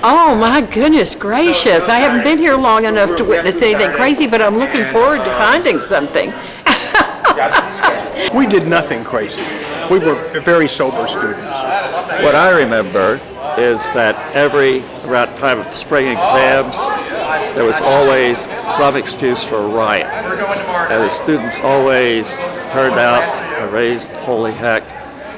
Oh my goodness gracious. I haven't been here long enough to witness anything crazy, but I'm looking forward to finding something. We did nothing crazy. We were very sober students. What I remember is that around time of spring exams, there was always some excuse for a riot. And the students always turned out and raised holy heck.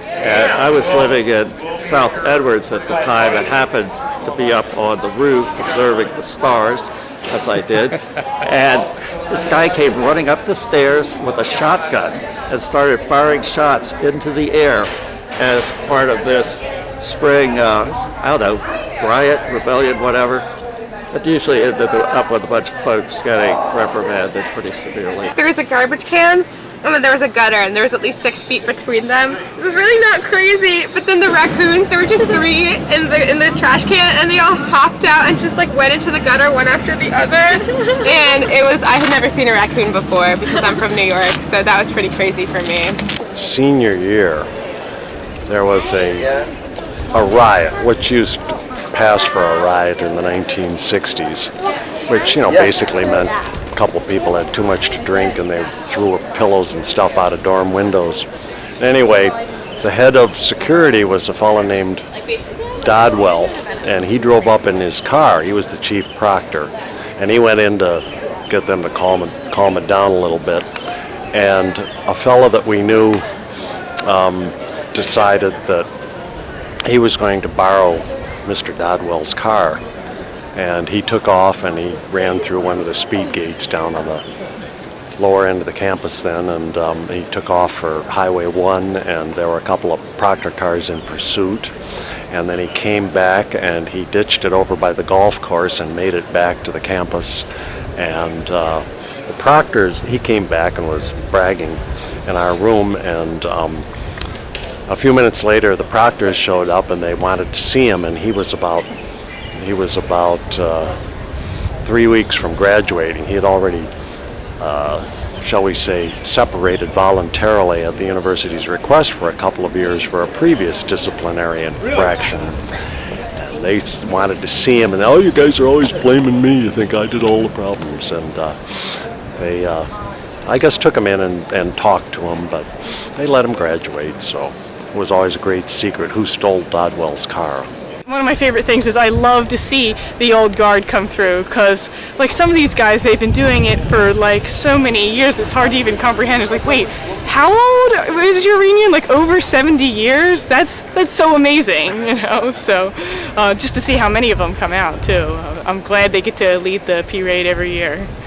And I was living in South Edwards at the time and happened to be up on the roof observing the stars, as I did. And this guy came running up the stairs with a shotgun and started firing shots into the air as part of this spring, I don't know, riot, rebellion, whatever. It usually ended up with a bunch of folks getting reprimanded pretty severely. There was a garbage can, and then there was a gutter, and there was at least 6 feet between them. It was really not crazy, but then the raccoons, there were just 3 in the trash can, and they all hopped out and just like went into the gutter one after the other. And I had never seen a raccoon before because I'm from New York, so that was pretty crazy for me. Senior year, there was a riot, which used to pass for a riot in the 1960s, which, basically meant a couple of people had too much to drink and they threw pillows and stuff out of dorm windows. Anyway, the head of security was a fellow named Dodwell, and he drove up in his car. He was the chief proctor, and he went in to get them to calm it down a little bit. And a fellow that we knew decided that he was going to borrow Mr. Dodwell's car, and he took off and he ran through one of the speed gates down on the lower end of the campus then, and he took off for Highway 1, and there were a couple of Proctor cars in pursuit, and then he came back and he ditched it over by the golf course and made it back to the campus. And the Proctors, he came back and was bragging in our room, and a few minutes later, the Proctors showed up and they wanted to see him, and he was about 3 weeks from graduating. He had already, shall we say, separated voluntarily at the university's request for a couple of years for a previous disciplinary infraction. And they wanted to see him, and you guys are always blaming me. You think I did all the problems, and they, I guess, took him in and talked to him, but they let him graduate. So it was always a great secret who stole Dodwell's car. One of my favorite things is I love to see the old guard come through, because like some of these guys, they've been doing it for like so many years it's hard to even comprehend. It's like, wait, how old is your reunion? Like over 70 years? That's so amazing, so just to see how many of them come out too. I'm glad they get to lead the parade every year.